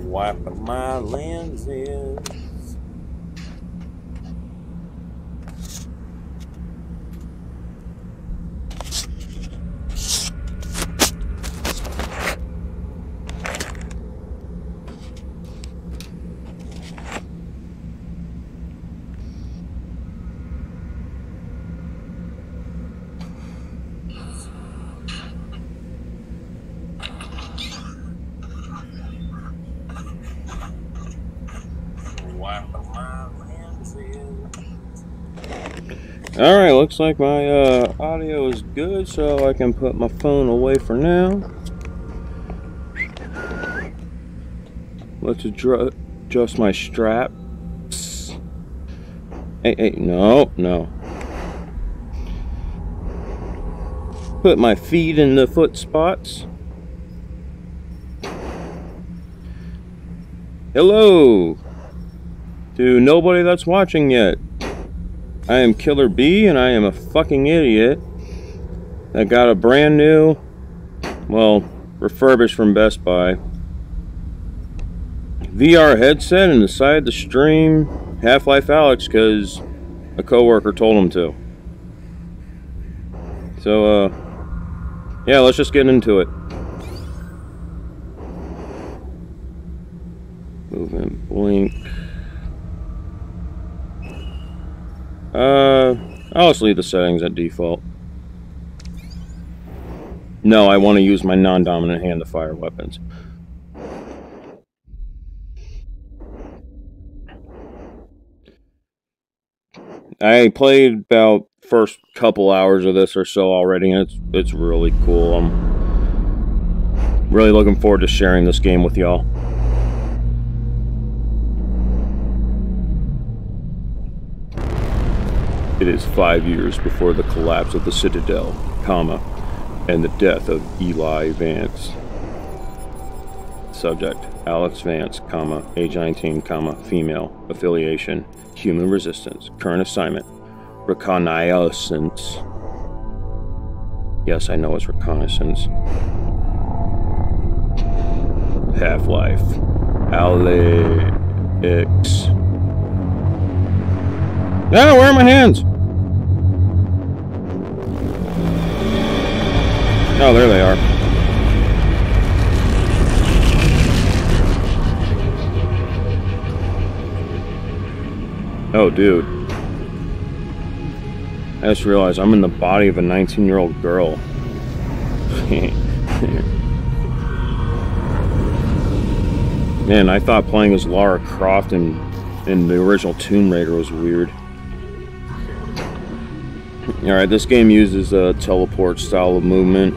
Wiping my lenses. Alright, looks like my audio is good, so I can put my phone away for now. Let's adjust my straps. Hey, no. Put my feet in the foot spots. Hello to nobody that's watching yet. I am Killer B, and I am a fucking idiot that got a brand new, well, refurbished from Best Buy, VR headset and decided to stream Half-Life Alyx because a coworker told him to. So, yeah, let's just get into it. Movement, blink. I'll just leave the settings at default. No, I want to use my non-dominant hand to fire weapons. I played about first couple hours of this or so already, and it's really cool. I'm really looking forward to sharing this game with y'all. It is 5 years before the collapse of the Citadel, and the death of Eli Vance. Subject: Alex Vance, age 19, female, affiliation, human resistance, current assignment, reconnaissance. Yes, I know it's reconnaissance. Half-Life Alyx. Ah, where are my hands? Oh, there they are. Oh, dude. I just realized I'm in the body of a 19-year-old girl. Man, I thought playing as Lara Croft in the original Tomb Raider was weird. Alright, this game uses a teleport style of movement.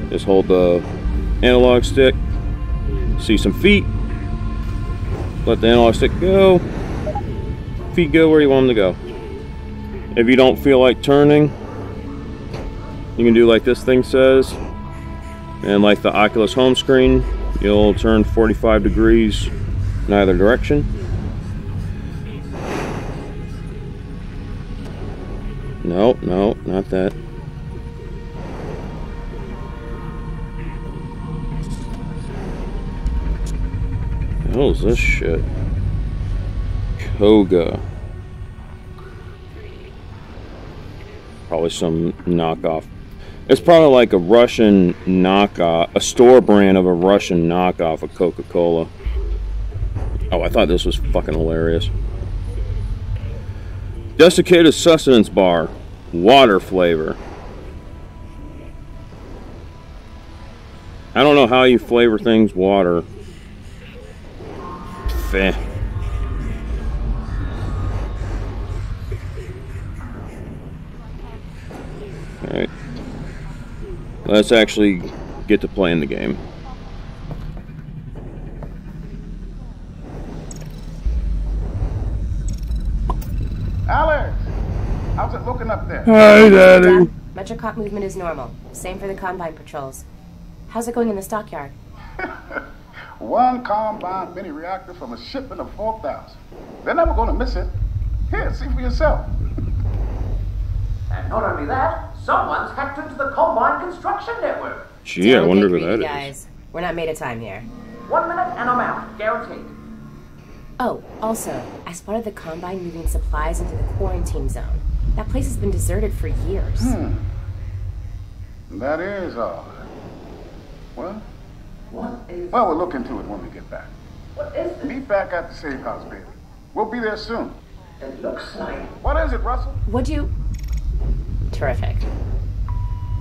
Just hold the analog stick, see some feet, let the analog stick go, feet go where you want them to go. If you don't feel like turning, you can do like this thing says, and like the Oculus home screen, you'll turn 45 degrees in either direction. No, no, not that. What the hell is this shit? Koga. Probably some knockoff. It's probably like a Russian knockoff, a store brand of a Russian knockoff of Coca-Cola. Oh, I thought this was fucking hilarious. Desiccated sustenance bar, water flavor. I don't know how you flavor things water. Feh. Alright. Let's actually get to playing the game. Alex! How's it looking up there? Hi, Daddy. Metrocop movement is normal. Same for the Combine patrols. How's it going in the stockyard? One Combine mini reactor from a shipment of 4,000. They're never going to miss it. Here, see for yourself. And not only that, someone's hacked into the Combine construction network. Gee, I wonder who that is. Guys. We're not made of time here. 1 minute and I'm out, guaranteed. Oh, also, I spotted the Combine moving supplies into the quarantine zone. That place has been deserted for years. That is odd. Well, What is... we'll look into it when we get back. What is this? Meet back at the safe house, baby. We'll be there soon. It looks like... What is it, Russell? What'd you... Terrific.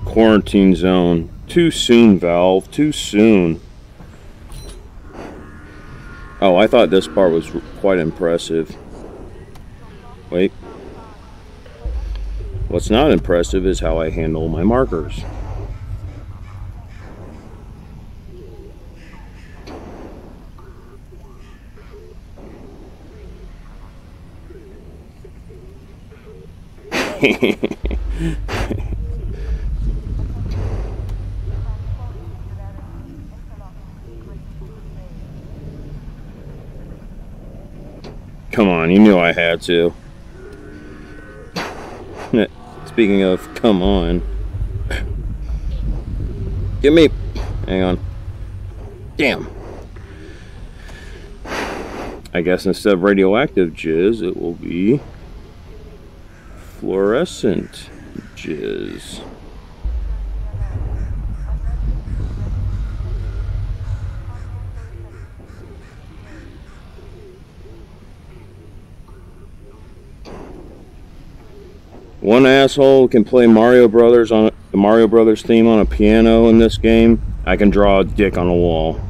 Quarantine zone. Too soon, Valve. Too soon. Oh, I thought this part was quite impressive. Wait. What's not impressive is how I handle my markers. Come on, you knew I had to. Speaking of, come on. Get me. Hang on. Damn. I guess instead of radioactive jizz, it will be fluorescent jizz. One asshole can play Mario Brothers on the Mario Brothers theme on a piano in this game. I can draw a dick on a wall.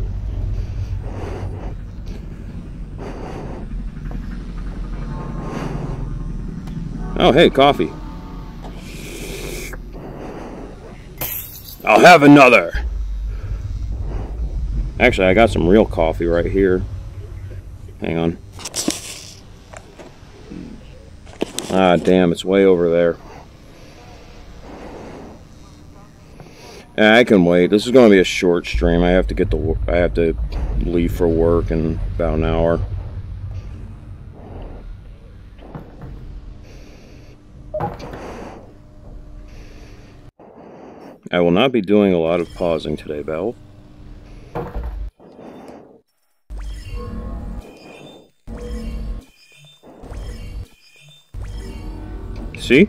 Oh, hey, coffee. I'll have another. Actually, I got some real coffee right here. Hang on. Ah, damn, it's way over there. I can wait. This is going to be a short stream. I have to leave for work in about an hour. I will not be doing a lot of pausing today, Valve. See?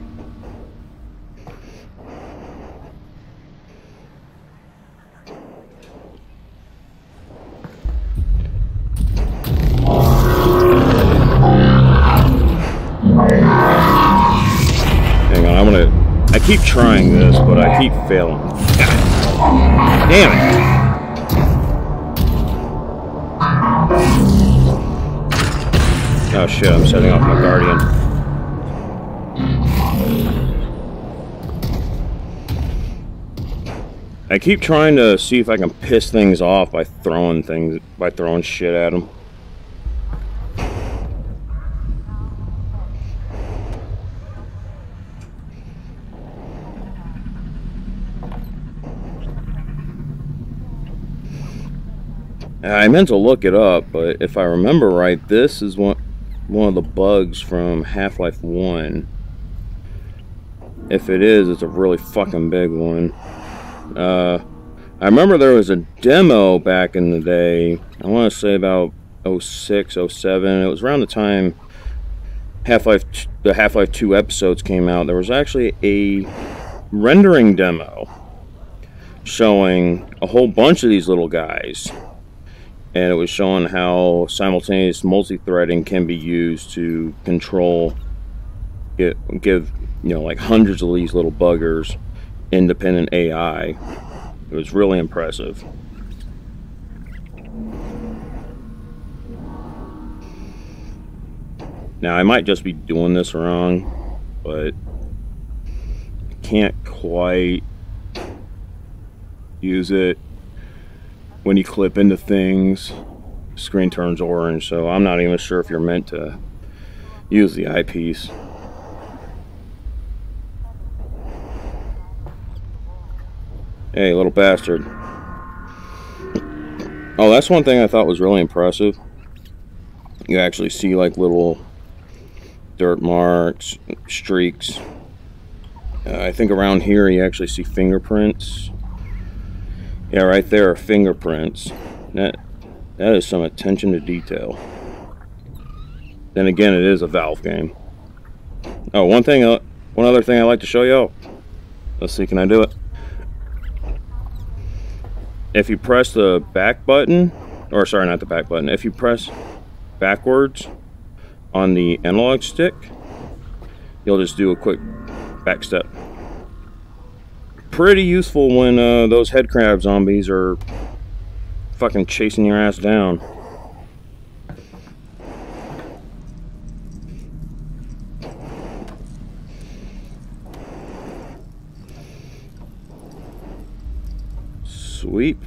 Hang on, I keep trying this, but I keep failing. Damn it! Oh shit, I'm setting off my Guardian. I keep trying to see if I can piss things off by throwing shit at them. I meant to look it up, but if I remember right, this is one of the bugs from Half-Life 1. If it is, it's a really fucking big one. I remember there was a demo back in the day. I want to say about 06, 07. It was around the time the Half-Life 2 episodes came out. There was actually a rendering demo showing a whole bunch of these little guys. And it was showing how simultaneous multi-threading can be used to control, give like hundreds of these little buggers independent AI. It was really impressive. Now, I might just be doing this wrong, but I can't quite use it. When you clip into things, screen turns orange, so I'm not even sure if you're meant to use the eyepiece. Hey, little bastard. Oh, that's one thing I thought was really impressive. You actually see like little dirt marks, streaks. I think around here you actually see fingerprints. Yeah, right there are fingerprints. That is some attention to detail. Then again, it is a Valve game. Oh, one other thing I'd like to show you. Let's see, can I do it? If you press the back button, or sorry, not the back button. If you press backwards on the analog stick, you'll just do a quick back step. Pretty useful when those headcrab zombies are fucking chasing your ass down. Sweep.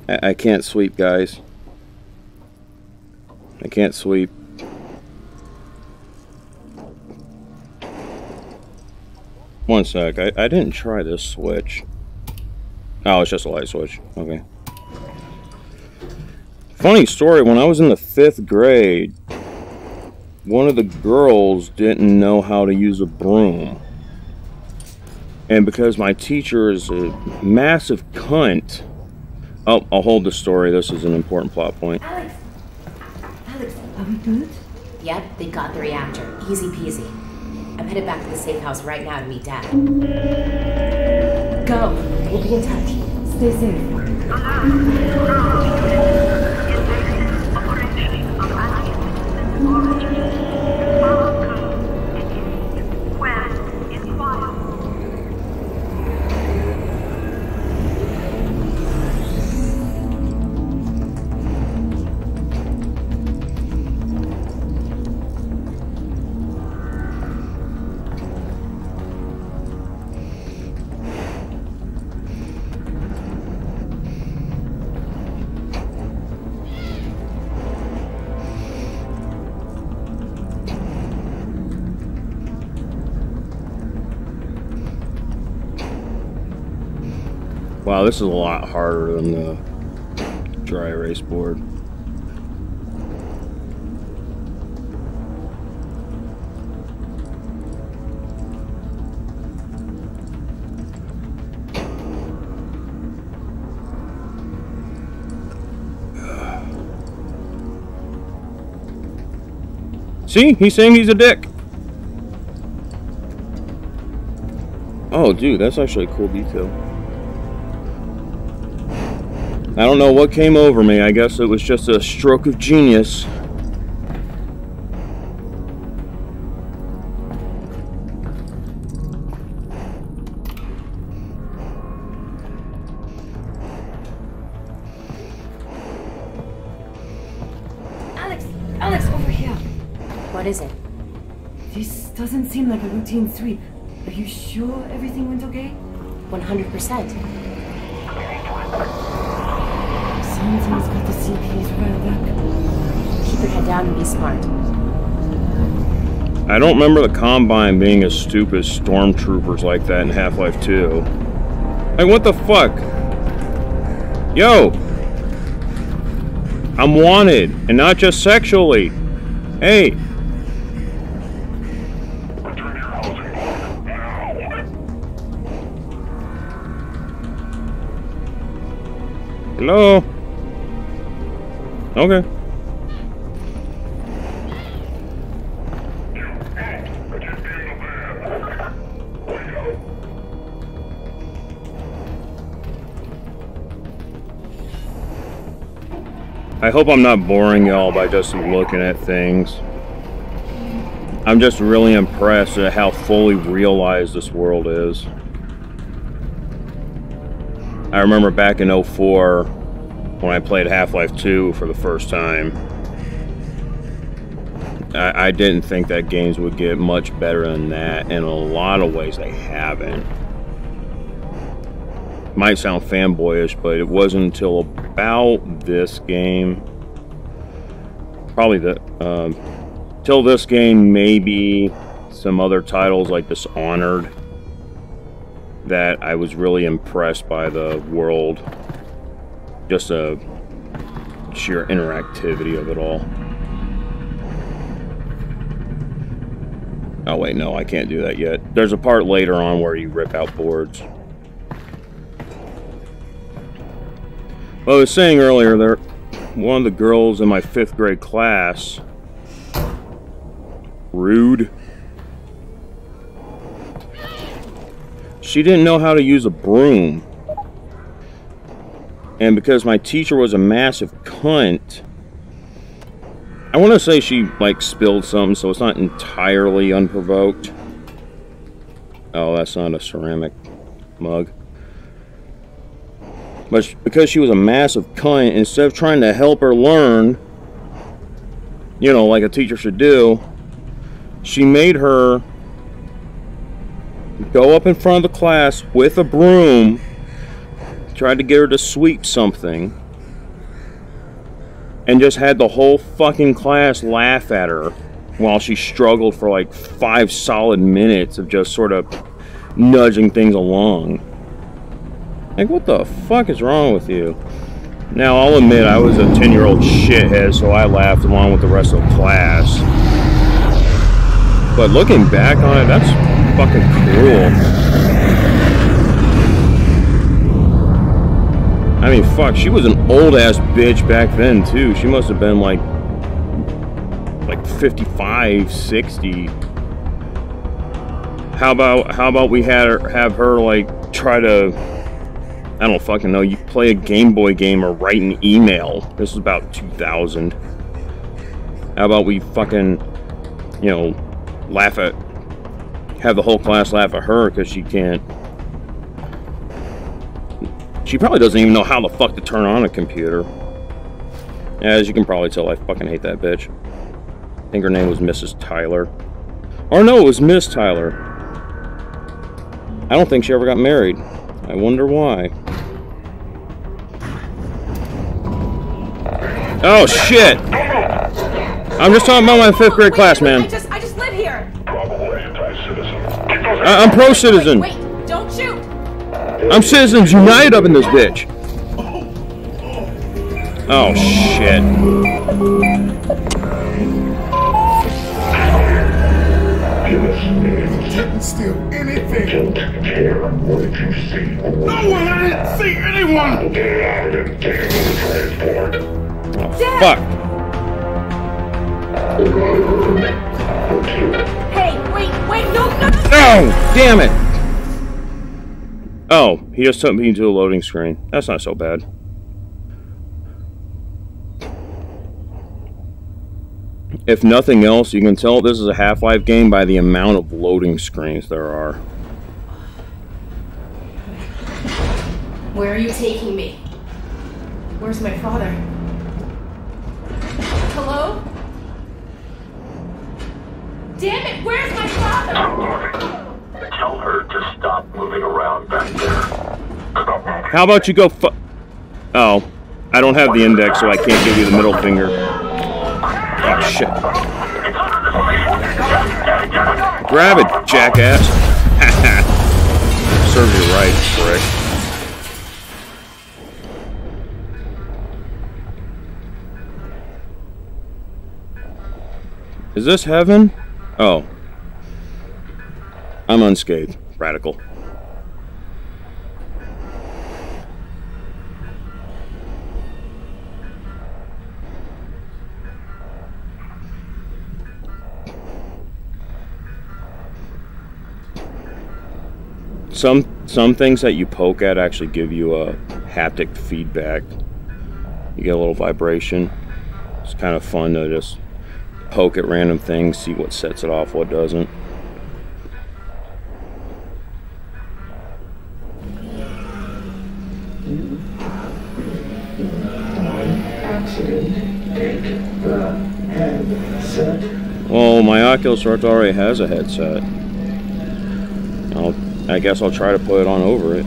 I can't sweep, guys. I can't sweep. One sec, I didn't try this switch. Oh, it's just a light switch. Okay. Funny story, when I was in the 5th grade, one of the girls didn't know how to use a broom. And because my teacher is a massive cunt... Oh, I'll hold the story. This is an important plot point. Alex, are we good? Yep, they got the reactor. Easy peasy. I'm headed back to the safe house right now to meet Dad. Go. We'll be in touch. Stay safe. Wow, this is a lot harder than the dry erase board. See? He's saying he's a dick. Oh, dude, that's actually a cool detail. I don't know what came over me. I guess it was just a stroke of genius. Alex, over here. What is it? This doesn't seem like a routine sweep. Are you sure everything went okay? 100%. Something's got the CPs riled up. Keep your head down and be smart. I don't remember the Combine being as stupid as stormtroopers like that in Half-Life 2. Like, what the fuck? Yo! I'm wanted, and not just sexually. Hey! Hello? Okay. I hope I'm not boring y'all by just looking at things. I'm just really impressed at how fully realized this world is. I remember back in 04 when I played Half-Life 2 for the first time. I didn't think that games would get much better than that. In a lot of ways they haven't. Might sound fanboyish, but it wasn't until about this game, probably till this game, maybe some other titles like Dishonored, that I was really impressed by the world, just the sheer interactivity of it all. Oh wait, no, I can't do that yet. There's a part later on where you rip out boards. Well, I was saying earlier, one of the girls in my 5th grade class, rude, she didn't know how to use a broom. And because my teacher was a massive cunt, I want to say she, like, spilled something, so it's not entirely unprovoked. Oh, that's not a ceramic mug. But because she was a massive cunt, instead of trying to help her learn, you know, like a teacher should do, she made her go up in front of the class with a broom, tried to get her to sweep something, and just had the whole fucking class laugh at her while she struggled for like 5 solid minutes of just sort of nudging things along. Like, what the fuck is wrong with you? Now, I'll admit, I was a 10-year-old shithead, so I laughed along with the rest of the class. But looking back on it, that's fucking cruel. I mean, fuck, she was an old-ass bitch back then, too. She must have been, like 55, 60. How about we have her, like, try to... I don't fucking know, you play a Game Boy game or write an email. This is about 2000. How about we fucking, you know, have the whole class laugh at her because she can't. She probably doesn't even know how the fuck to turn on a computer. As you can probably tell, I fucking hate that bitch. I think her name was Mrs. Tyler. Or no, it was Miss Tyler. I don't think she ever got married. I wonder why. Oh shit! I'm just talking about my 5th grade class, man. I just live here. I'm pro-citizen. Wait, don't shoot. I'm Citizens United up in this bitch. Oh shit. Didn't steal anything. What did you see? No one! I didn't see anyone! Oh, fuck. Hey, wait, no! Oh, damn it! Oh, he just took me into a loading screen. That's not so bad. If nothing else, you can tell this is a Half-Life game by the amount of loading screens there are. Where are you taking me? Where's my father? Hello? Damn it, where's my father? Tell her to stop moving around back there. How about you go Oh, I don't have the index, so I can't give you the middle finger. Oh, shit. Grab it, jackass. Serve you right, prick. Is this heaven? Oh. I'm unscathed. Radical. Some things that you poke at actually give you a haptic feedback. You get a little vibration. It's kind of fun to just poke at random things, see what sets it off, what doesn't. Well, my Oculus Rift already has a headset. I guess I'll try to put it on over it.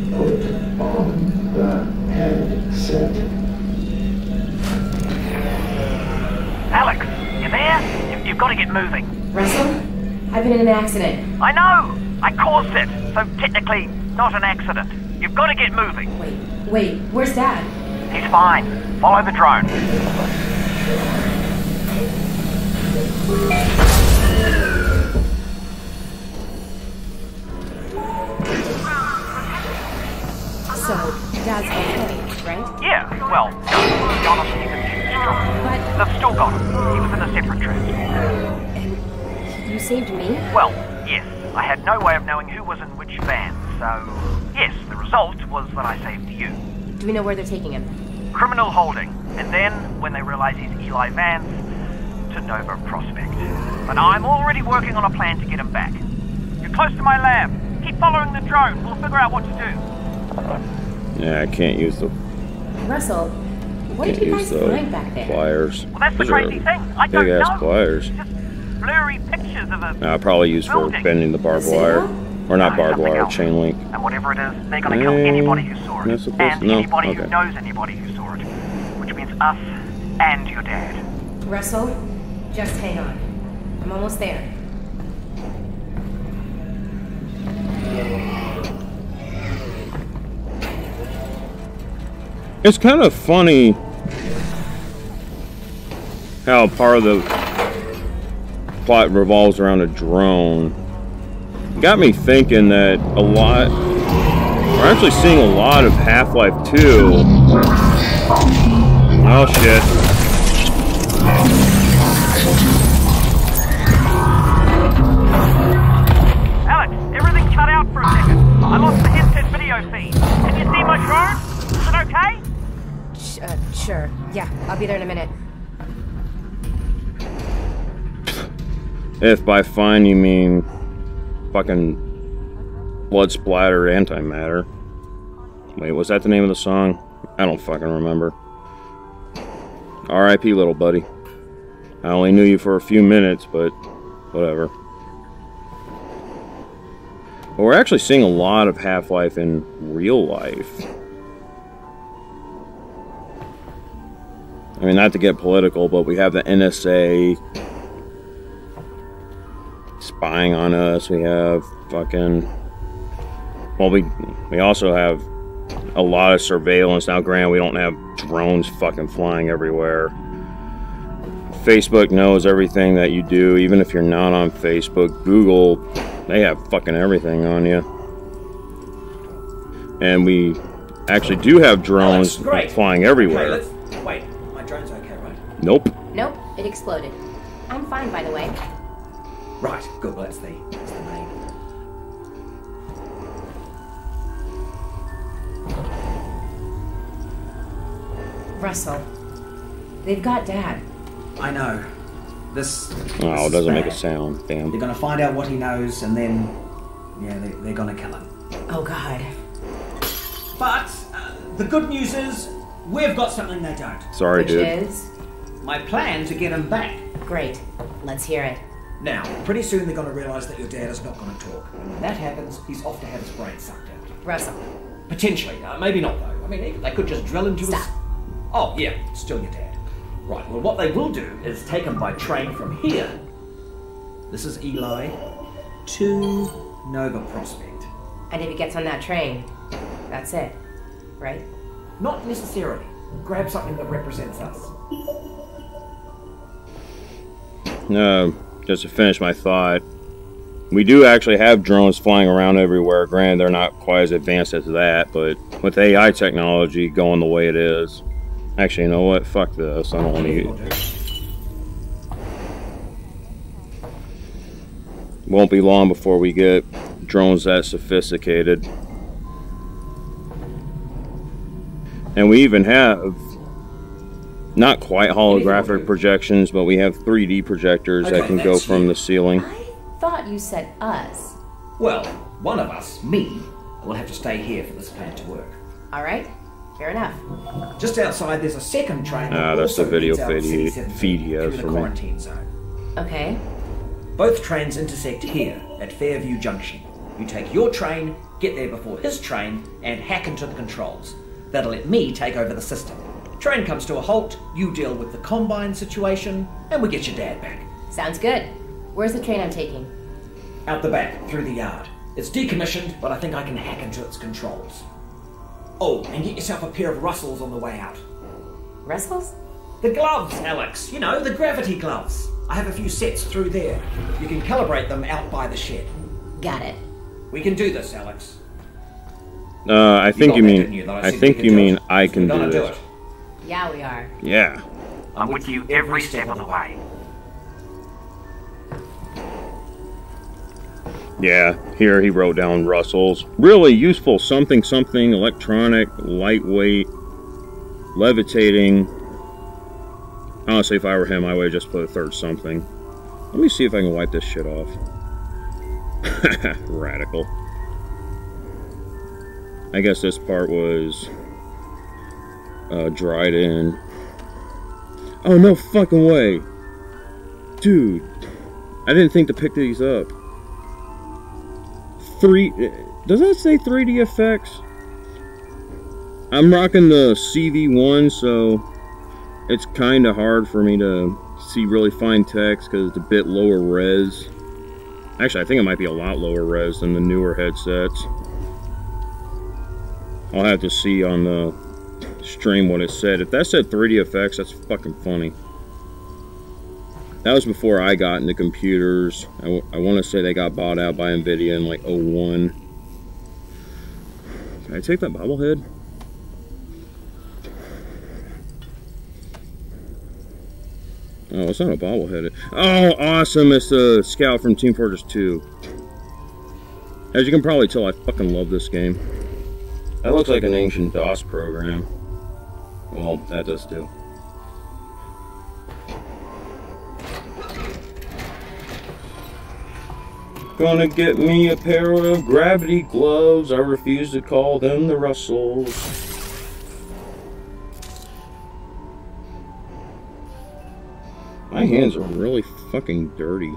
Put on the headset. Alyx, you there? You've got to get moving. Russell? I've been in an accident. I know! I caused it, so technically not an accident. You've got to get moving. Wait, where's Dad? He's fine. Follow the drone. So, Dad's okay, right? Yeah, well, no, honestly, the strong. But... They've still got him. He was in a separate transport. And you saved me? Well, yes. I had no way of knowing who was in which van, so... Yes, the result was that I saved you. Do we know where they're taking him? Criminal holding. And then, when they realize he's Eli Vance, to Nova Prospect. But I'm already working on a plan to get him back. You're close to my lab. Keep following the drone. We'll figure out what to do. Yeah, I can't use the... Russell, what did you guys find back there? Pliers. Well, that's the crazy thing. I don't know. Big-ass pliers. Just blurry pictures of a... I'll probably use for bending the barbed wire. Or not barbed wire, chain link. And whatever it is, they're going to kill anybody who saw it. And anybody who knows anybody who saw it. Which means us and your dad. Russell, just hang on. I'm almost there. It's kind of funny how part of the plot revolves around a drone. It got me thinking that we're actually seeing a lot of Half-Life 2. Oh shit. Alyx, everything cut out for a second. I lost the headset video feed. Can you see my drone? Is it okay? Sure. Yeah, I'll be there in a minute. If by fine you mean fucking blood splatter antimatter. Wait, was that the name of the song? I don't fucking remember. R.I.P. little buddy. I only knew you for a few minutes, but whatever. But we're actually seeing a lot of Half-Life in real life. I mean, not to get political, but we have the NSA spying on us. We have fucking... Well, we also have a lot of surveillance. Now, granted, we don't have drones fucking flying everywhere. Facebook knows everything that you do, even if you're not on Facebook. Google, they have fucking everything on you. And we actually do have drones flying everywhere. Okay, wait, my drone's okay, right? Nope. Nope, it exploded. I'm fine, by the way. Right, good, well, that's the main. Russell, they've got Dad. I know. This Oh, it doesn't make a bad. sound. Damn. They're gonna find out what he knows, and then, yeah, they're gonna kill him. Oh, God. But the good news is, we've got something they don't. Sorry, Which dude. is? My plan to get him back. Great. Let's hear it. Now, pretty soon they're gonna realise that your dad is not gonna talk. And when that happens, he's off to have his brain sucked out. Russell. Potentially. Maybe not, though. I mean, they could just drill into his... Stop. Oh, yeah, still your dad. Right, well, what they will do is take him by train from here. This is Eli to Nova Prospect. And if he gets on that train, that's it, right? Not necessarily. Grab something that represents us. just to finish my thought, we do actually have drones flying around everywhere. Granted, they're not quite as advanced as that, but with AI technology going the way it is, actually, you know what? Fuck this. I don't want to use. Won't be long before we get drones that sophisticated. And we even have not quite holographic projections, but we have 3D projectors that can go from the ceiling. I thought you said us. Well, one of us, me, will have to stay here for this plan to work. All right, fair enough. Just outside, there's a second train. That's the video feed he has for me. Quarantine zone. Okay. Both trains intersect here at Fairview Junction. You take your train, get there before his train, and hack into the controls. That'll let me take over the system. Train comes to a halt, you deal with the Combine situation, and we get your dad back. Sounds good. Where's the train I'm taking? Out the back, through the yard. It's decommissioned, but I think I can hack into its controls. Oh, and get yourself a pair of Russells on the way out. Russells? The gloves, Alex. You know, the gravity gloves. I have a few sets through there. You can calibrate them out by the shed. Got it. We can do this, Alex. I think you mean. I think you mean I can do this. Yeah, we are. Yeah. I'm with you every step of the way. Yeah, here he wrote down Russell's. Really useful something, electronic, lightweight, levitating. Honestly, if I were him, I would have just put a third something. Let me see if I can wipe this shit off. Radical. I guess this part was dried in. Oh, no fucking way. Dude, I didn't think to pick these up. Does that say 3D effects? I'm rocking the CV1, so it's kind of hard for me to see really fine text because it's a bit lower res. Actually, I think it might be a lot lower res than the newer headsets. I'll have to see on the stream what it said. If that said 3D effects, that's fucking funny. That was before I got into computers. I want to say they got bought out by Nvidia in like 01. Can I take that bobblehead? Oh, it's not a bobblehead. Oh, awesome! It's a scout from Team Fortress 2. As you can probably tell, I fucking love this game. That looks like an ancient DOS program. Well, that does too. Gonna get me a pair of gravity gloves. I refuse to call them the Russells. My hands are really fucking dirty.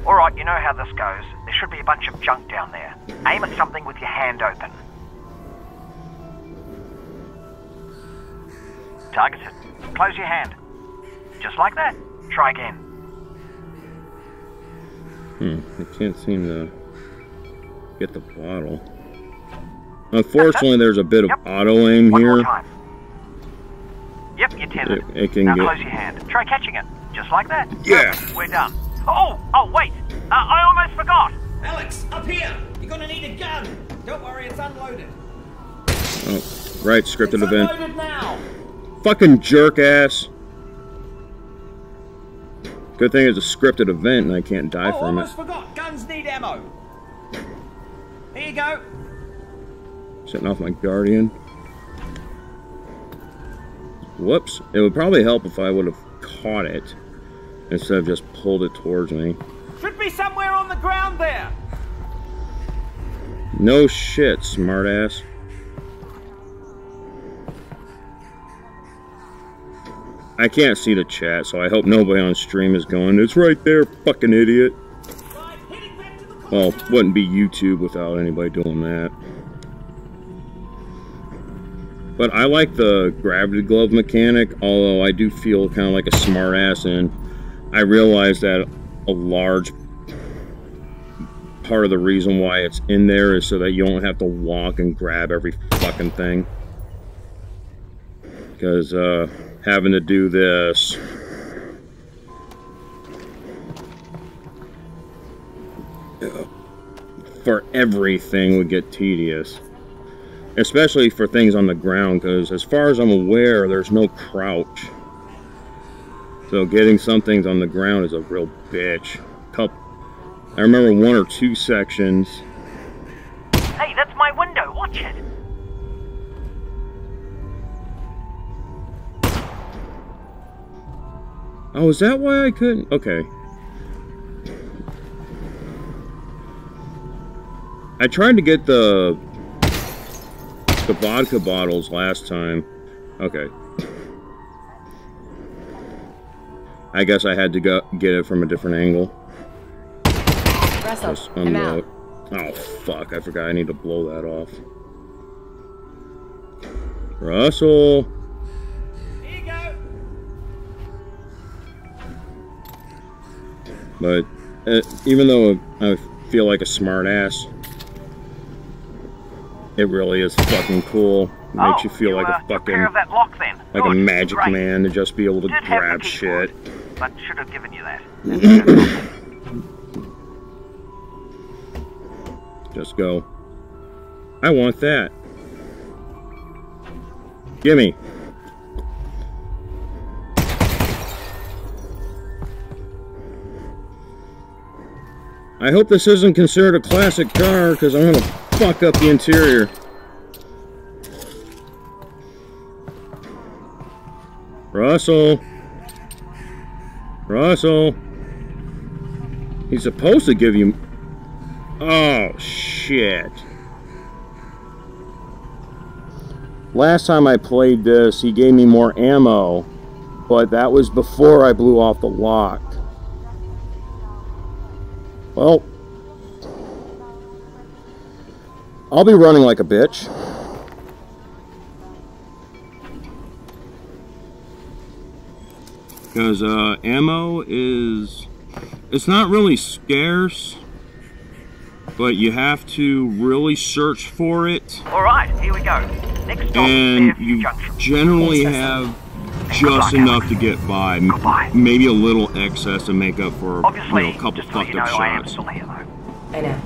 Alright, you know how this goes. There should be a bunch of junk down there. Aim at something with your hand open. Target it. Close your hand. Just like that. Try again. I can't seem to get the bottle. Unfortunately, there's a bit of auto aim One here. more time. Yep, you tend it. It can now get... close your hand. Try catching it. Just like that. Yeah. We're done. Oh, wait. I almost forgot. Alex, up here! You're gonna need a gun! Don't worry, it's unloaded. Oh, right, scripted It's event. unloaded now! Fucking jerk ass. Good thing it's a scripted event and I can't die from it. Almost forgot. Guns need ammo. Here you go. Setting off my Guardian. Whoops. It would probably help if I would have caught it instead of just pulled it towards me. Should be somewhere on the ground there. No shit, smartass. I can't see the chat, so I hope nobody on stream is going, it's right there, fucking idiot. Well, wouldn't be YouTube without anybody doing that. But I like the gravity glove mechanic, although I do feel kind of like a smartass, and I realize that a large part of the reason why it's in there is so that you don't have to walk and grab every fucking thing. Because having to do this for everything would get tedious. Especially for things on the ground, because as far as I'm aware, there's no crouch. So getting some things on the ground is a real bitch. I remember 1 or 2 sections. Hey, that's my window. Watch it. Oh, is that why I couldn't? Okay. I tried to get the vodka bottles last time. Okay. I guess I had to go get it from a different angle. Russell, I'm out. Oh, fuck. I forgot I need to blow that off. Russell! Here you go. But even though I feel like a smartass, it really is fucking cool. It makes you feel like a fucking, that lock, then. like Good. a magic Great. man to just be able to Did have grab the keyboard, shit. But should have given you that. Just go. I want that. Gimme. I hope this isn't considered a classic car, because I'm gonna fuck up the interior. Russell. Russell. He's supposed to give you... Oh, shit. Last time I played this, he gave me more ammo, but that was before I blew off the lock. Well, I'll be running like a bitch. Because ammo is... It's not really scarce, but you have to really search for it. Alright, here we go. Next stop, And Fairview you Junction. generally have just enough to get by. Maybe a little excess to make up for, Obviously, you know, a couple just to let fucked you know, up I am shots. still here, though. I know.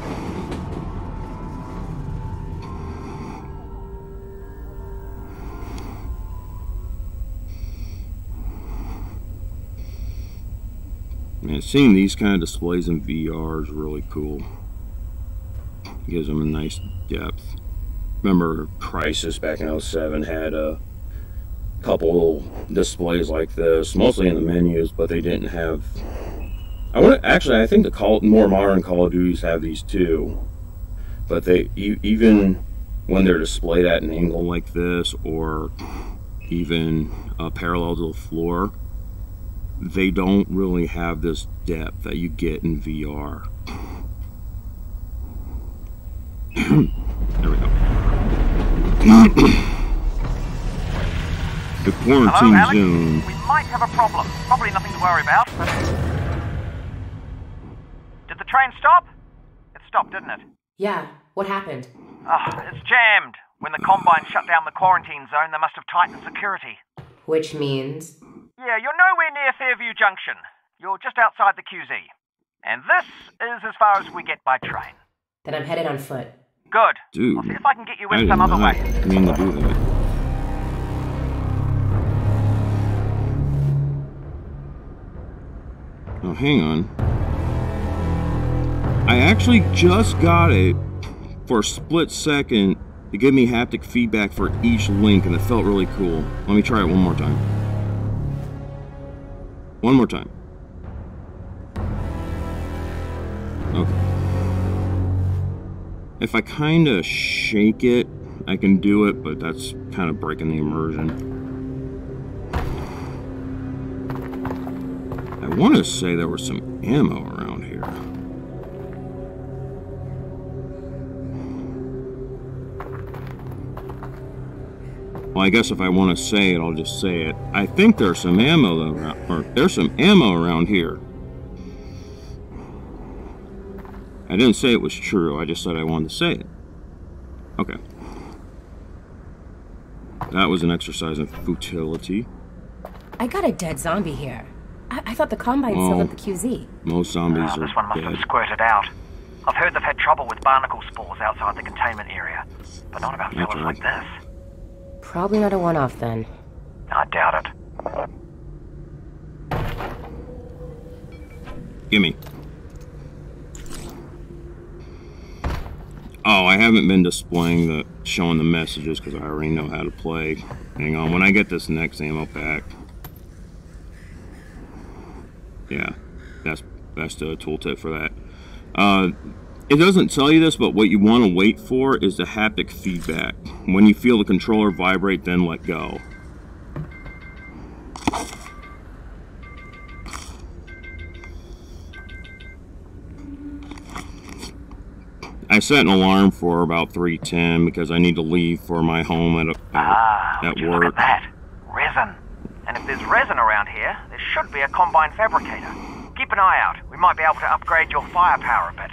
Man, seeing these kind of displays in VR is really cool. It gives them a nice depth. Remember Crisis back in 07 had a couple displays like this, mostly in the menus, but they didn't have... I think the more modern Call of Duties have these too. But they, even when they're displayed at an angle like this, or even parallel to the floor, they don't really have this depth that you get in VR. There we go. The quarantine Hello, Alex? zone. We might have a problem. Probably nothing to worry about. Did the train stop? It stopped, didn't it? Yeah, what happened? It's jammed. When the Combine shut down the quarantine zone, they must have tightened security. Which means... Yeah, you're nowhere near Fairview Junction. You're just outside the QZ. And this is as far as we get by train. Then I'm headed on foot. Good. Dude, I'll see if I can get you I in did some other not way. mean to do that. Oh, hang on. I actually just got it for a split second to give me haptic feedback for each link, and it felt really cool. Let me try it one more time. One more time. Okay. If I kind of shake it, I can do it, but that's kind of breaking the immersion. I want to say there was some ammo around here. Well, I guess if I want to say it, I'll just say it. I think there's some ammo around, or there's some ammo around here. I didn't say it was true, I just said I wanted to say it. Okay. That was an exercise in futility. I got a dead zombie here. I thought the Combine still at the QZ. Most zombies are This one must dead. have squirted out. I've heard they've had trouble with barnacle spores outside the containment area, but not about fellas like this. Probably not a one-off then. I doubt it. Gimme. Oh, I haven't been showing the messages because I already know how to play. Hang on, when I get this next ammo pack. Yeah, that's the tooltip for that. It doesn't tell you this, but what you want to wait for is the haptic feedback. When you feel the controller vibrate, then let go. I set an alarm for about 3:10 because I need to leave for my home at Look work. at that. Resin. And if there's resin around here, there should be a Combine fabricator. Keep an eye out. We might be able to upgrade your firepower a bit.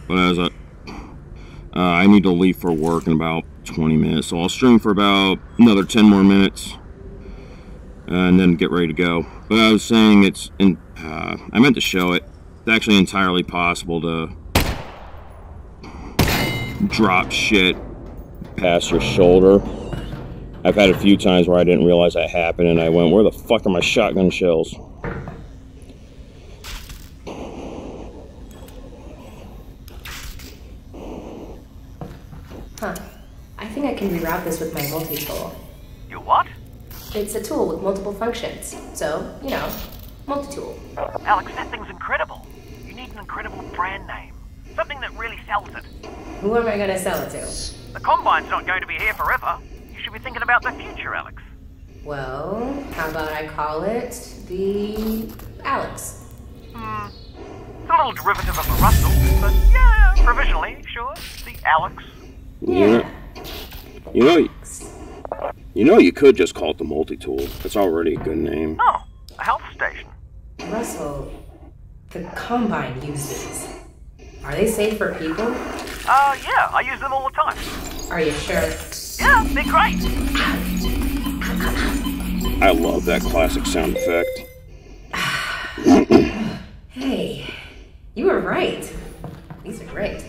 But as I need to leave for work in about 20 minutes, so I'll stream for about another 10 more minutes and then get ready to go. But I was saying I meant to show it. It's actually entirely possible to drop shit past your shoulder. I've had a few times where I didn't realize that happened and I went, where the fuck are my shotgun shells? Huh. I think I can reroute this with my multi-tool. You what? It's a tool with multiple functions. So, you know, multi-tool. Alex, that thing's incredible. You need an incredible brand name. Something that really sells it. Who am I gonna sell it to? The Combine's not going to be here forever. You should be thinking about the future, Alex. Well, how about I call it the Alyx? It's a little derivative of the Russell, but yeah, provisionally, sure. The Alex. Yeah. You know you could just call it the multi-tool. It's already a good name. Oh, a health station. Russell, the Combine uses. Are they safe for people? Yeah, I use them all the time. Are you sure? Yeah, they're great. I love that classic sound effect. Hey, you were right. These are great.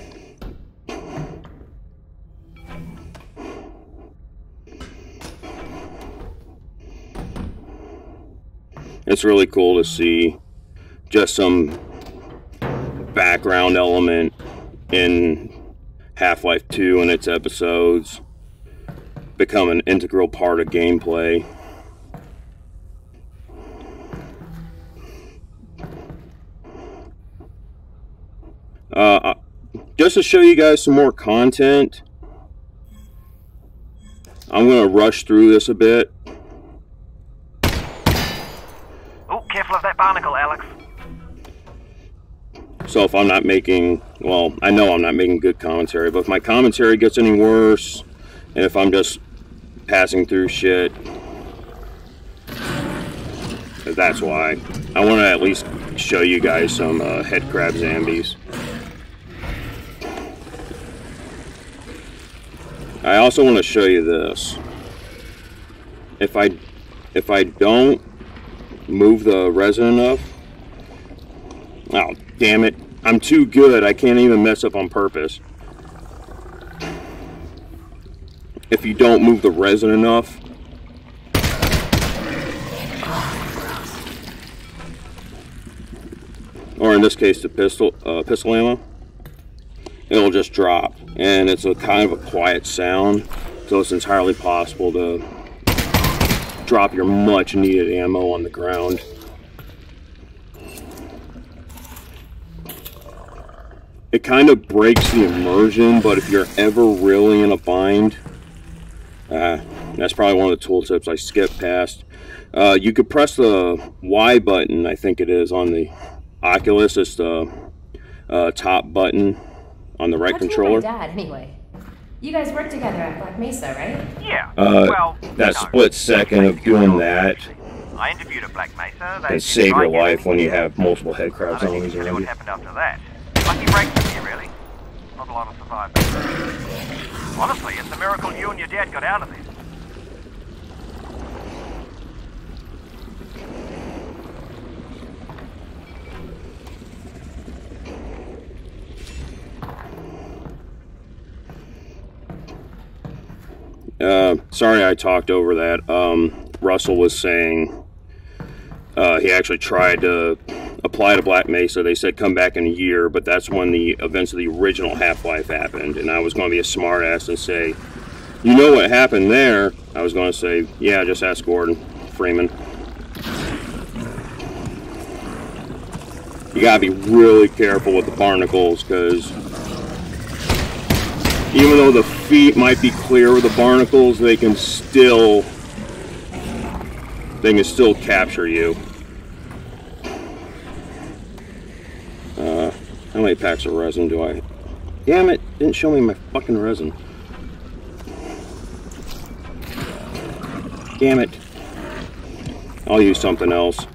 It's really cool to see just some background element in Half-Life 2 and its episodes become an integral part of gameplay. Just to show you guys some more content, I'm going to rush through this a bit. Oh, careful of that barnacle, Alex. So if I'm not making, well, I know I'm not making good commentary, but if my commentary gets any worse, and if I'm just passing through shit, that's why. I want to at least show you guys some head crab zombies. I also want to show you this. If I don't move the resin enough, oh damn it, I'm too good, I can't even mess up on purpose. If you don't move the resin enough, or in this case the pistol ammo, it'll just drop, and it's a kind of a quiet sound, so it's entirely possible to drop your much needed ammo on the ground. It kind of breaks the immersion, but if you're ever really in a bind, that's probably one of the tool tips I skipped past. You could press the Y button, I think it is, on the Oculus. It's the top button on the right controller. How'd you know my dad, anyway? You guys work together at Black Mesa, right? Yeah, well, that split second of doing that, I interviewed at Black Mesa. and save your life when you have multiple head crab zombies I don't around what you. happened after that. Lucky break for me, really. Not a lot of survivors. Honestly, it's a miracle you and your dad got out of there. Sorry I talked over that. Russell was saying he actually tried to apply to Black Mesa. They said come back in a year, but that's when the events of the original Half-Life happened. And I was going to be a smartass and say, you know what happened there? I was going to say, yeah, just ask Gordon Freeman. You gotta be really careful with the barnacles, because even though the feet might be clear of the barnacles, they can still capture you. How many packs of resin do I... Damn it, didn't show me my fucking resin. Damn it. I'll use something else.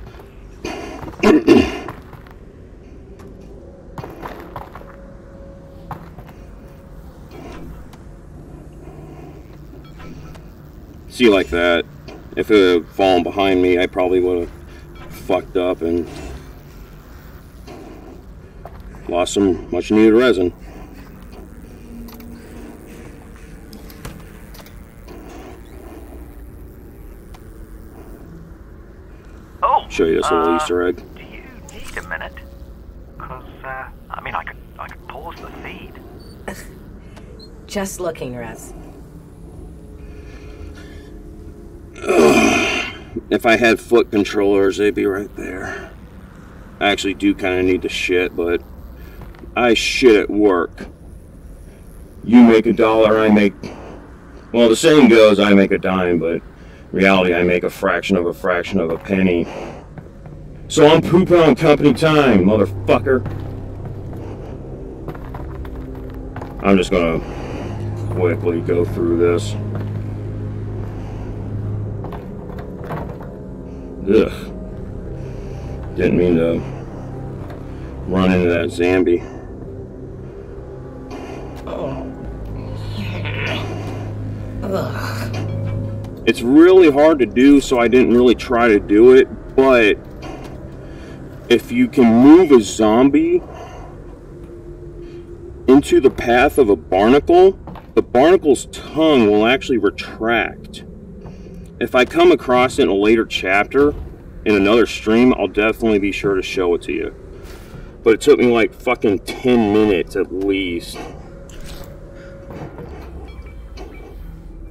See, like that, if it had fallen behind me, I probably would have fucked up and lost some much needed resin. Oh, Show you this little Easter egg. Do you need a minute? Because, I mean, I could pause the feed. Just looking, Russ. If I had foot controllers, they'd be right there. I actually do kind of need to shit, but I shit at work. You make $1, I make... Well, the saying goes, I make a dime, but in reality, I make a fraction of a penny. So I'm pooping on company time, motherfucker. I'm just gonna quickly go through this. Ugh. Didn't mean to run into that zombie. It's really hard to do, so I didn't really try to do it, but if you can move a zombie into the path of a barnacle, the barnacle's tongue will actually retract. If I come across it in a later chapter, in another stream, I'll definitely be sure to show it to you. But it took me like fucking 10 minutes at least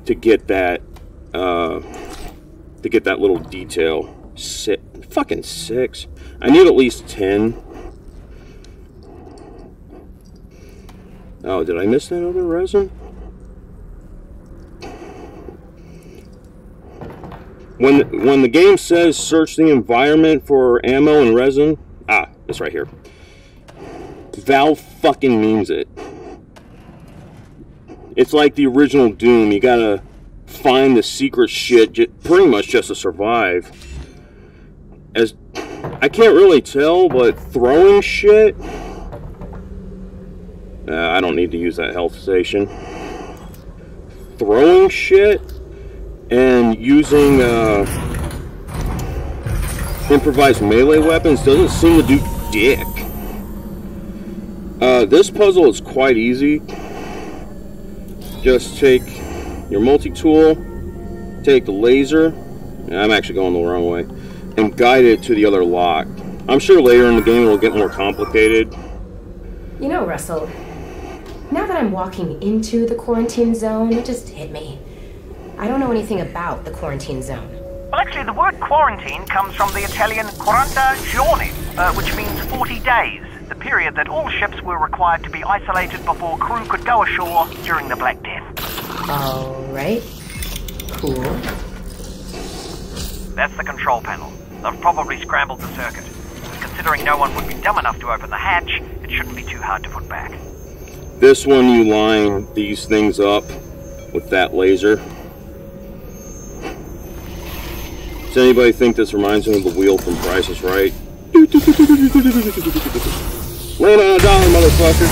to get that little detail. Fucking 6. I need at least 10. Oh, did I miss that other resin? When the game says search the environment for ammo and resin, it's right here. Valve fucking means it. It's like the original Doom. You gotta find the secret shit pretty much just to survive. As I can't really tell, but throwing shit... I don't need to use that health station. Throwing shit and using improvised melee weapons doesn't seem to do dick. This puzzle is quite easy. Just take your multi-tool, take the laser, and I'm actually going the wrong way, and guide it to the other lock. I'm sure later in the game it will get more complicated. You know, Russell, now that I'm walking into the quarantine zone, it just hit me. I don't know anything about the quarantine zone. Well, actually, the word quarantine comes from the Italian 40 giorni, which means 40 days, the period that all ships were required to be isolated before crew could go ashore during the Black Death. Alright. Cool. That's the control panel. They've probably scrambled the circuit. Considering no one would be dumb enough to open the hatch, it shouldn't be too hard to put back. This one, you line these things up with that laser. Does anybody think this reminds him of the wheel from Price is Right? Land on a dollar, motherfucker!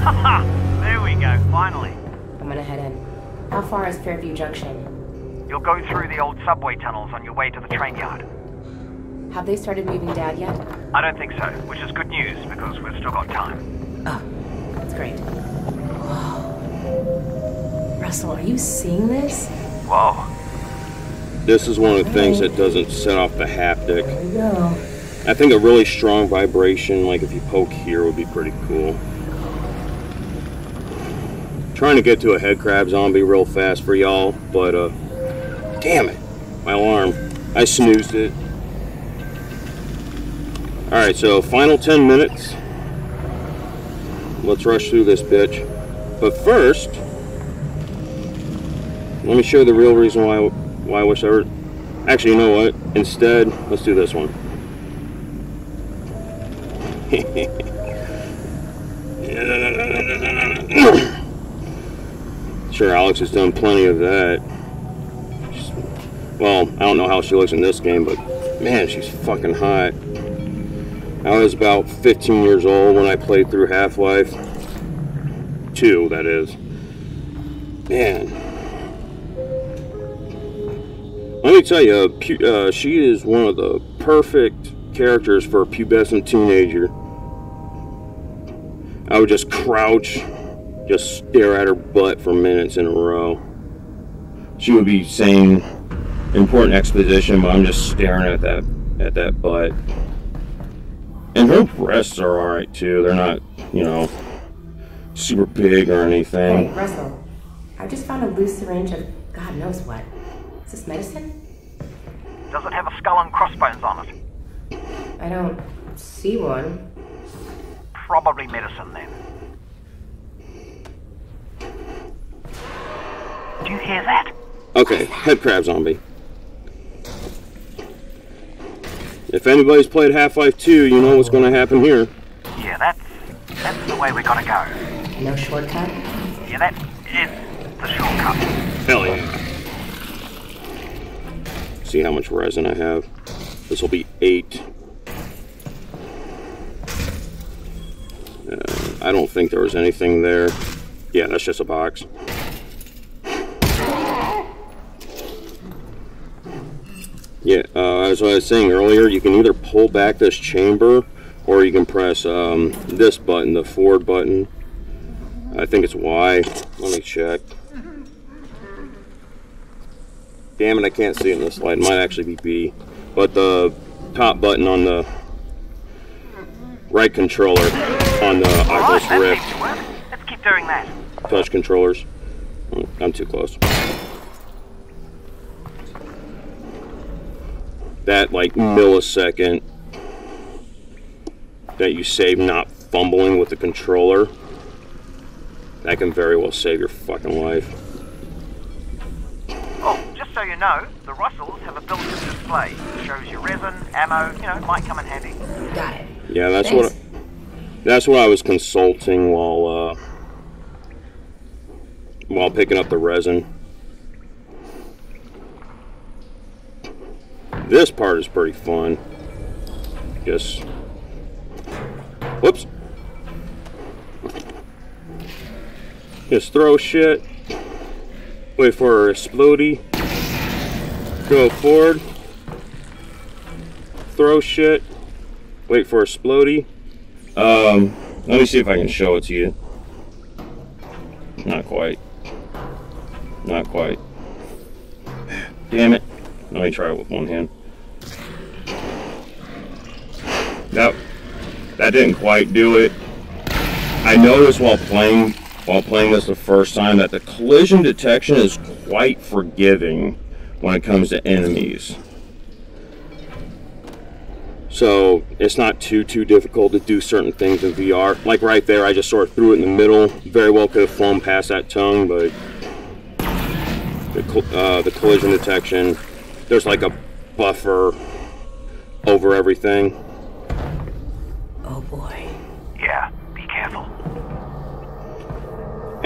Haha! There we go, finally. I'm gonna head in. How far is Fairview Junction? You'll go through the old subway tunnels on your way to the train yard. Have they started moving Dad yet? I don't think so, which is good news because we've still got time. Oh, that's great. Whoa. Russell, are you seeing this? Whoa. This is one of the things that doesn't set off the haptic. There we go. I think a really strong vibration, like if you poke here, would be pretty cool. Trying to get to a headcrab zombie real fast for y'all, but damn it, my alarm. I snoozed it. Alright, so final 10 minutes. Let's rush through this bitch. But first, let me show you the real reason why I wish I were... Actually, you know what? Instead, let's do this one. Sure, Alex has done plenty of that. Well, I don't know how she looks in this game, but man, she's fucking hot. I was about 15 years old when I played through Half-Life 2, that is. Man. Let me tell you, she is one of the perfect characters for a pubescent teenager. I would just crouch, just stare at her butt for minutes in a row. She would be saying important exposition, but I'm just staring at that butt. And her breasts are alright too. They're not, you know, super big or anything. Hey, Russell, I just found a loose syringe of God knows what. Is this medicine? Does it have a skull and crossbones on it? I don't see one. Probably medicine then. Do you hear that? Okay, head crab zombie. If anybody's played Half-Life 2, you know what's going to happen here. Yeah, that's the way we gotta go. No shortcut? Yeah, that is the shortcut. Hell yeah. See how much resin I have. This will be 8. I don't think there was anything there. Yeah, that's just a box. Yeah, as I was saying earlier, you can either pull back this chamber or you can press this button, the forward button. I think it's Y. Let me check. Damn it, I can't see it in this light. It might actually be B. But the top button on the right controller on the Oculus Rift. Let's keep doing that. Touch controllers. I'm too close. That like millisecond that you save not fumbling with the controller, that can very well save your fucking life. Oh, just so you know, the Russells have a built-in display. It shows you resin, ammo, you know, it might come in handy. Got it. Yeah, that's Thanks. what I was consulting while picking up the resin. This part is pretty fun. Just whoops. Just throw shit. Wait for a explodey. Go forward. Throw shit. Wait for a explodey. Let me see if I can show it to you. Not quite. Not quite. Damn it. Let me try it with one hand. That didn't quite do it. I noticed while playing this the first time that the collision detection is quite forgiving when it comes to enemies. So it's not too difficult to do certain things in VR. Like right there, I just sort of threw it in the middle. Very well could have flown past that tongue, but the collision detection, there's like a buffer over everything. Oh boy. Yeah, be careful.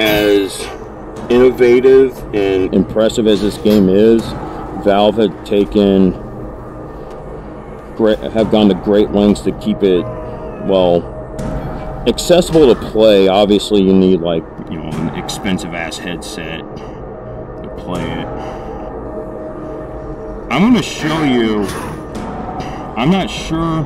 as innovative and impressive as this game is, Valve have gone to great lengths to keep it, well, accessible to play. Obviously, you need, like, you know, an expensive ass headset to play it. I'm going to show you. I'm not sure.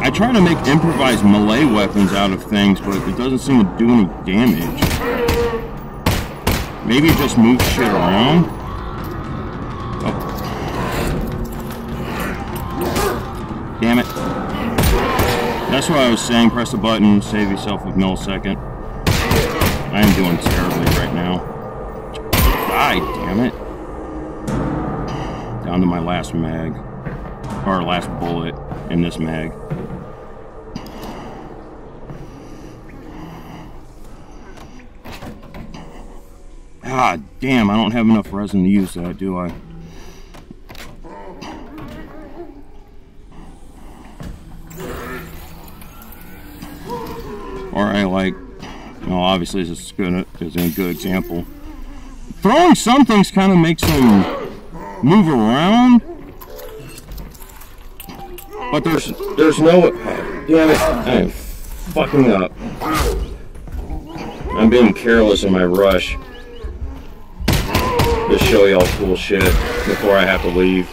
I try to make improvised melee weapons out of things, but it doesn't seem to do any damage. Maybe it just moves shit around. Oh. Damn it. That's what I was saying. Press the button, save yourself a millisecond. I am doing terribly right now. Die, damn it. Down to my last mag. Or last bullet in this mag. Ah, damn, I don't have enough resin to use that, do I? Or I like, well, obviously this is a good example. Throwing some things kind of makes them move around. But there's no, damn it, I'm fucking up. I'm being careless in my rush. Just show y'all cool shit before I have to leave.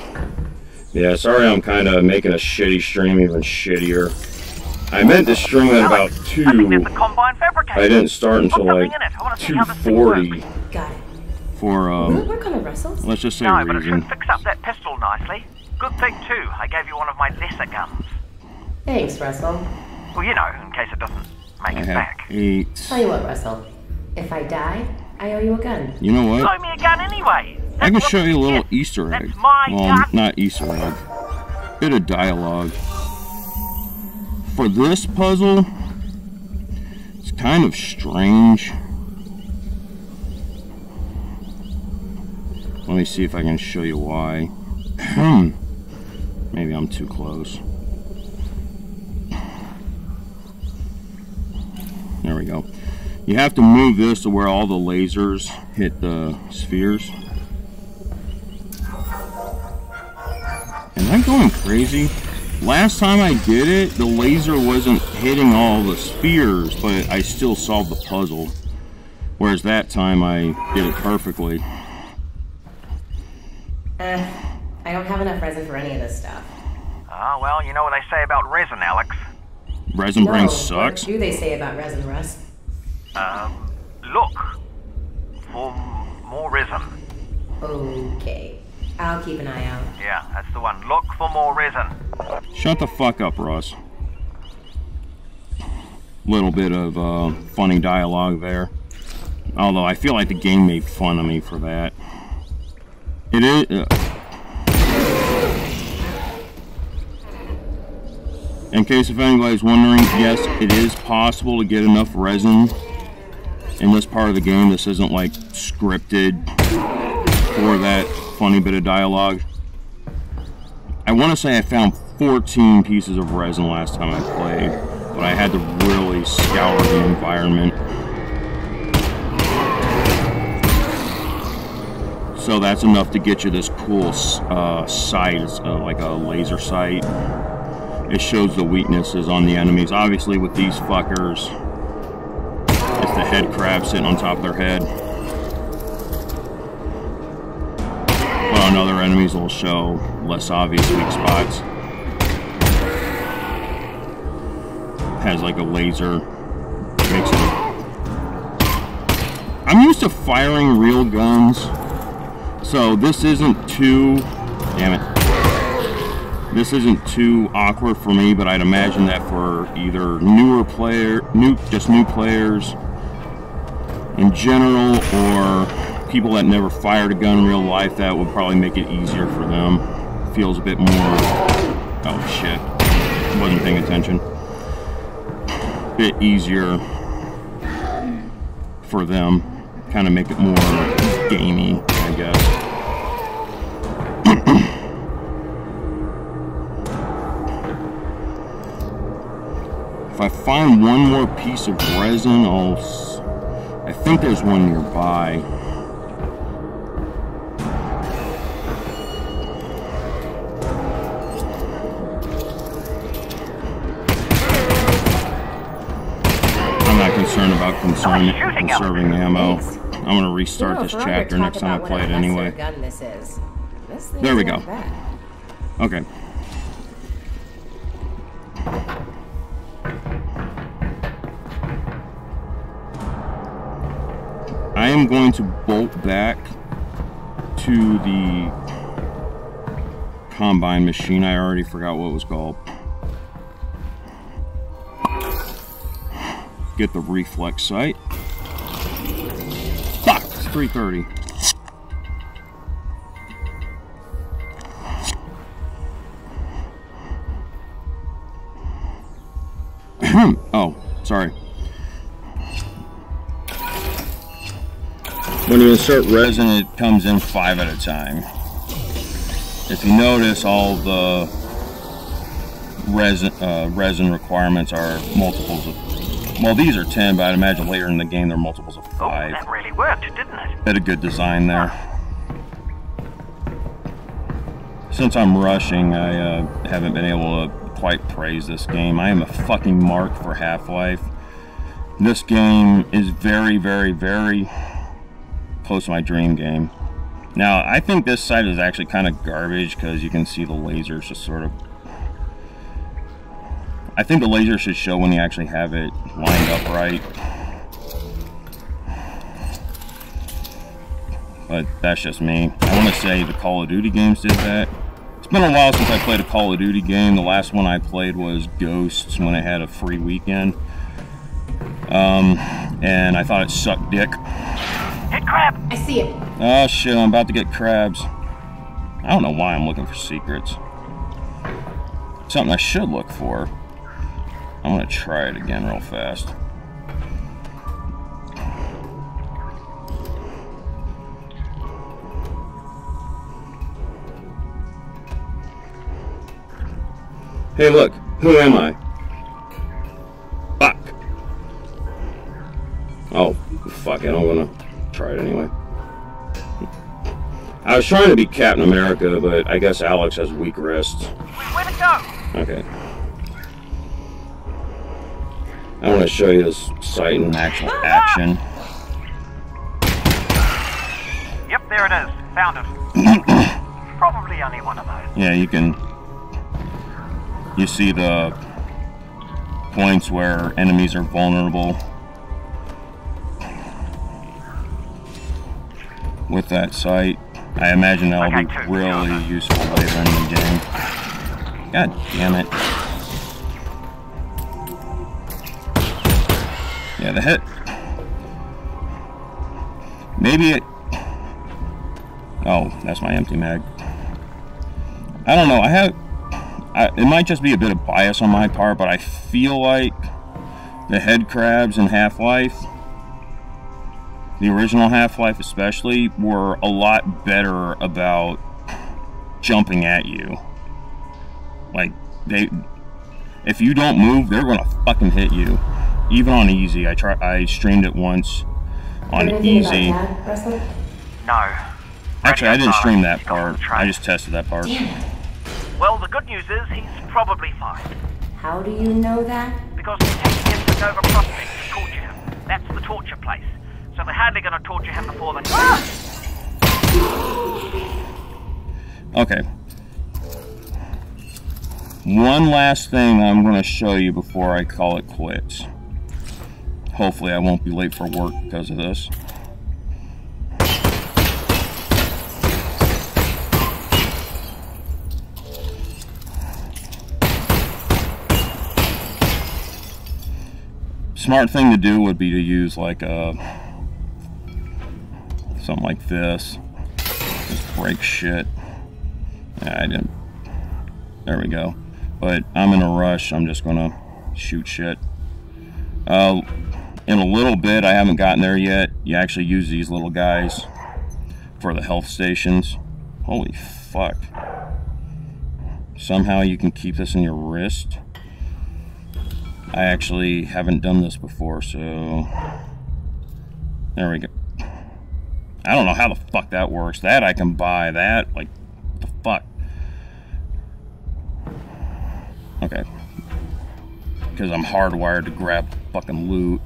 Yeah, sorry I'm kind of making a shitty stream even shittier. I meant to stream at about 2. I didn't start until like 2:40. Got it. For Will it work on the Russells? let's just say No, but it reason. should fix up that pistol nicely. Good thing too, I gave you one of my lesser guns. Thanks, Russell. Well, you know, in case it doesn't make I it have back. 8. Tell you what, Russell. If I die, I owe you a gun. You know what? Throw me a gun anyway. I can That's show you a what little it is. Easter egg. That's my Well, gun. not Easter egg. Bit of dialogue. For this puzzle, it's kind of strange. Let me see if I can show you why. Maybe I'm too close. There we go. You have to move this to where all the lasers hit the spheres. Am I going crazy? Last time I did it, the laser wasn't hitting all the spheres, but I still solved the puzzle. Whereas that time I did it perfectly. I don't have enough resin for any of this stuff. Ah, well, you know what they say about resin, Alex. Resin brain No, sucks. What do they say about resin, Russ? Look for more resin. Okay. I'll keep an eye out. Yeah, that's the one. Look for more resin. Shut the fuck up, Ross. Little bit of funny dialogue there. Although I feel like the game made fun of me for that. It is. In case if anybody's wondering, yes, it is possible to get enough resin in this part of the game. This isn't like scripted for that funny bit of dialogue. I want to say I found 14 pieces of resin last time I played, but I had to really scour the environment. So that's enough to get you this cool sight, like a laser sight. It shows the weaknesses on the enemies. Obviously with these fuckers, it's the head crab sitting on top of their head. But on other enemies will show less obvious weak spots. Has like a laser. Makes it. I'm used to firing real guns, so this isn't too. Damn it. This isn't too awkward for me, but I'd imagine that for either new players in general, or people that never fired a gun in real life, that would probably make it easier for them. Feels a bit more. Oh shit! Wasn't paying attention. Bit easier for them. Kind of make it more gamey, I guess. I find one more piece of resin, I think there's one nearby. I'm not concerned about conserving ammo. I'm going to restart this chapter next time I play it anyway. There we go. Okay. I am going to bolt back to the combine machine. I already forgot what it was called. Get the reflex sight. Fuck, it's 3:30. Oh, sorry. When you insert resin, it comes in 5 at a time. If you notice, all the resin requirements are multiples of... Well, these are 10, but I'd imagine later in the game they're multiples of 5. Oh, that really worked, didn't it? Bit of good design there. Since I'm rushing, I haven't been able to quite praise this game. I am a fucking mark for Half-Life. This game is very, very, very close to my dream game. Now, I think this side is actually kind of garbage because you can see the lasers just sort of... I think the laser should show when you actually have it lined up right. But that's just me. I want to say the Call of Duty games did that. It's been a while since I played a Call of Duty game. The last one I played was Ghosts when it had a free weekend. And I thought it sucked dick. Hit crab! I see it. Oh shit, I'm about to get crabs. I don't know why I'm looking for secrets. Something I should look for. I'm gonna try it again real fast. Hey look, who am I? Fuck. Oh, fuck it, I'm gonna try it anyway. I was trying to be Captain America, but I guess Alyx has weak wrists. Where to go? Okay. I want to show you this sight in actual action. Yep, there it is. Found it. Probably only one of those. Yeah, you see the points where enemies are vulnerable with that sight. I imagine that'll be really useful later in the game. God damn it. Yeah, the hit. Maybe it... Oh, that's my empty mag. I don't know, it might just be a bit of bias on my part, but I feel like the head crabs in Half-Life, the original Half-Life especially, were a lot better about jumping at you. Like, if you don't move, they're gonna fucking hit you. Even on easy. I streamed it once on easy. No. Actually, I didn't stream that part. I just tested that part. Well, the good news is he's probably fine. How do you know that? Because they're taking him to Nova Prospect to torture him. That's the torture place. So they're hardly going to torture him before they... Okay. One last thing I'm going to show you before I call it quits. Hopefully I won't be late for work because of this. Smart thing to do would be to use like something like this. Just break shit. Yeah, I didn't. There we go. But I'm in a rush. I'm just gonna shoot shit. In a little bit, I haven't gotten there yet. You actually use these little guys for the health stations. Holy fuck. Somehow you can keep this in your wrist. I actually haven't done this before, so there we go. I don't know how the fuck that works. That I can buy that, like, what the fuck? Okay. Because I'm hardwired to grab fucking loot.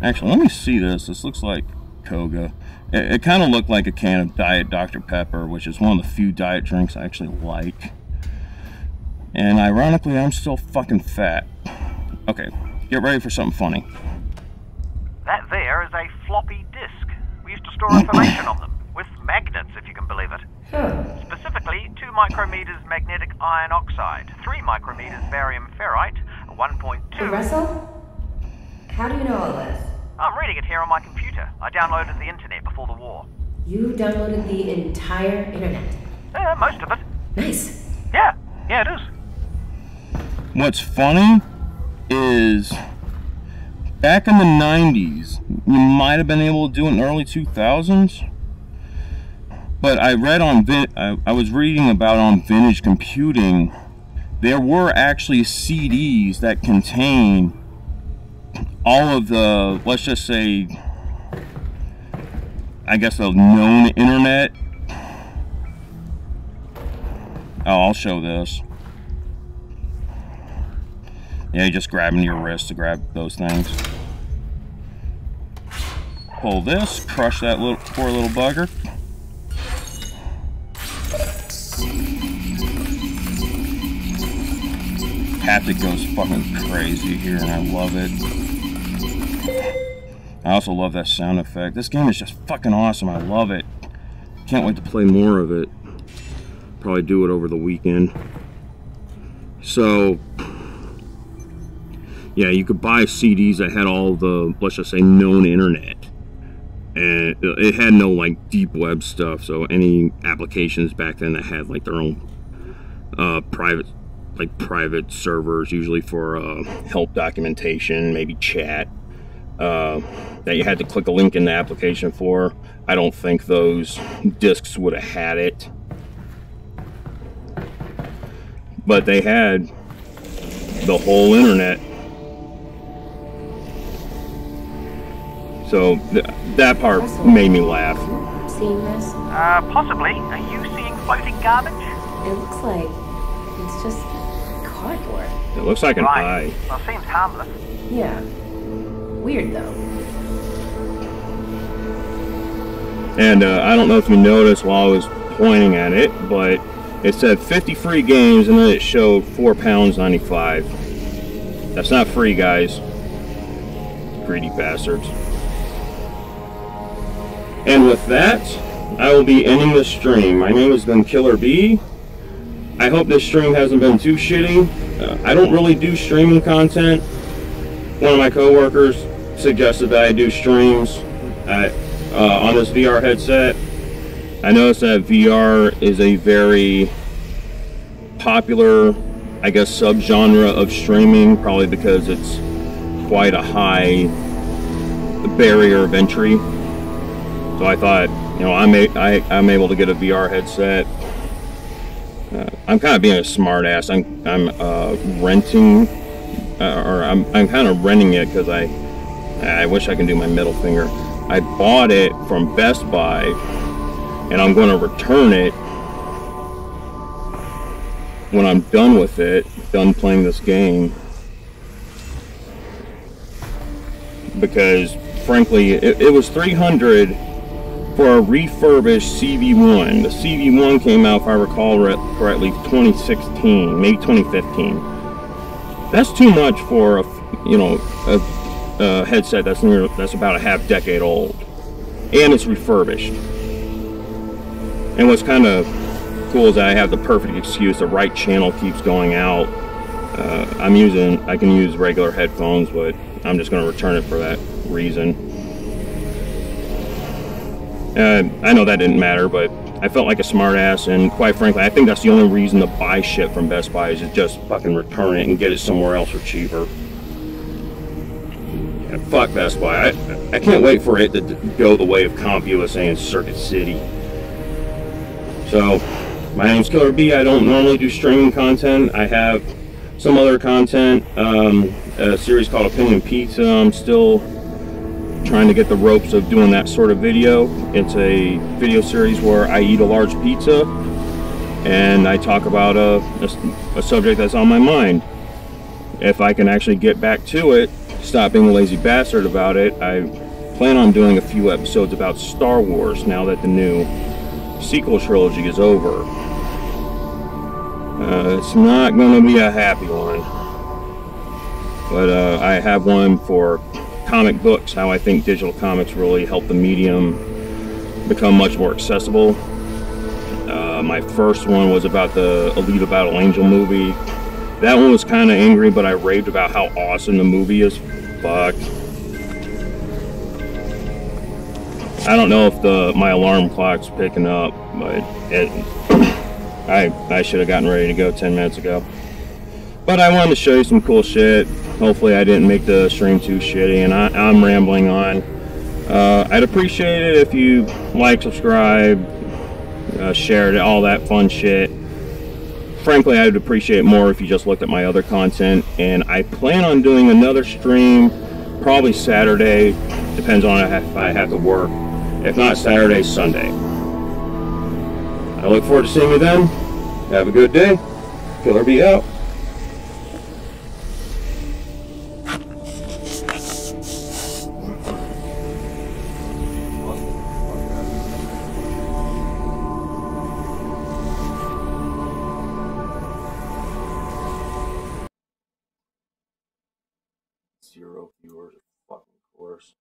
Actually, let me see this. This looks like Koga. It kind of looked like a can of Diet Dr. Pepper, which is one of the few diet drinks I actually like. And ironically, I'm still fucking fat. Okay, get ready for something funny. That there is a floppy disk. We used to store information on them, with magnets, if you can believe it. Specifically, 2 micrometers magnetic iron oxide, 3 micrometers barium ferrite, 1.2... Russell? How do you know all this? I'm reading it here on my computer. I downloaded the internet before the war. You downloaded the entire internet? Most of it. Nice. Yeah, it is. What's funny is back in the 90s, you might have been able to do it in the early 2000s. But I read on I was reading about on Vintage Computing, there were actually CDs that contain all of the, let's just say, I guess the known internet. Oh, I'll show this. Yeah, you just grabbing your wrist to grab those things. Pull this, crush that little poor little bugger. Haptic goes fucking crazy here, and I love it. I also love that sound effect. This game is just fucking awesome. I love it. Can't wait to play more of it. Probably do it over the weekend. So, yeah, you could buy CDs that had all the, let's just say, known internet. And it had no, like, deep web stuff. So any applications back then that had, like, their own private servers, usually for help documentation, maybe chat, that you had to click a link in the application for. I don't think those discs would have had it. But they had the whole internet. So that part made me laugh. Seeing this? Possibly. Are you seeing floating garbage? It looks like it's just cardboard. It looks like an eye. Well, seems harmless. Yeah. Weird though. And I don't know if you noticed while I was pointing at it, but it said 50 free games, and then it showed £4.95. That's not free, guys. Greedy bastards. And with that, I will be ending the stream. My name has been Killer B. I hope this stream hasn't been too shitty. I don't really do streaming content. One of my coworkers suggested that I do streams on this VR headset. I noticed that VR is a very popular, I guess, subgenre of streaming, probably because it's quite a high barrier of entry. So I thought, you know, I'm able to get a VR headset. I'm kind of being a smartass. I'm renting, or I'm kind of renting it because I wish I can do my middle finger. I bought it from Best Buy, and I'm going to return it when I'm done with it, done playing this game, because frankly it was $300 for a refurbished CV1. The CV1 came out, if I recall correctly, 2016, maybe 2015. That's too much for a headset that's about a half decade old, and it's refurbished. And what's kind of cool is that I have the perfect excuse. The right channel keeps going out. I can use regular headphones, but I'm just going to return it for that reason. I know that didn't matter, but I felt like a smartass, and quite frankly, I think that's the only reason to buy shit from Best Buy is to just fucking return it and get it somewhere else for cheaper. And fuck Best Buy. I can't wait for it to go the way of CompUSA and Circuit City. So, My name's Killer B. I don't normally do streaming content. I have some other content, a series called Opinion Pizza. I'm still trying to get the ropes of doing that sort of video. It's a video series where I eat a large pizza and I talk about a subject that's on my mind. If I can actually get back to it, stop being a lazy bastard about it, I plan on doing a few episodes about Star Wars now that the new sequel trilogy is over. It's not going to be a happy one, but I have one for comic books, how I think digital comics really help the medium become much more accessible. My first one was about the Alita Battle Angel movie. That one was kind of angry, but I raved about how awesome the movie is. Fuck. I don't know if my alarm clock's picking up, but I should have gotten ready to go 10 minutes ago. But I wanted to show you some cool shit. Hopefully I didn't make the stream too shitty, and I'm rambling on. I'd appreciate it if you like, subscribe, shared it, all that fun shit. Frankly, I'd appreciate it more if you just looked at my other content, and I plan on doing another stream probably Saturday, depends on if I have to work. If not Saturday, Sunday. I look forward to seeing you then. Have a good day. Killer B out. Zero viewers, of fucking course.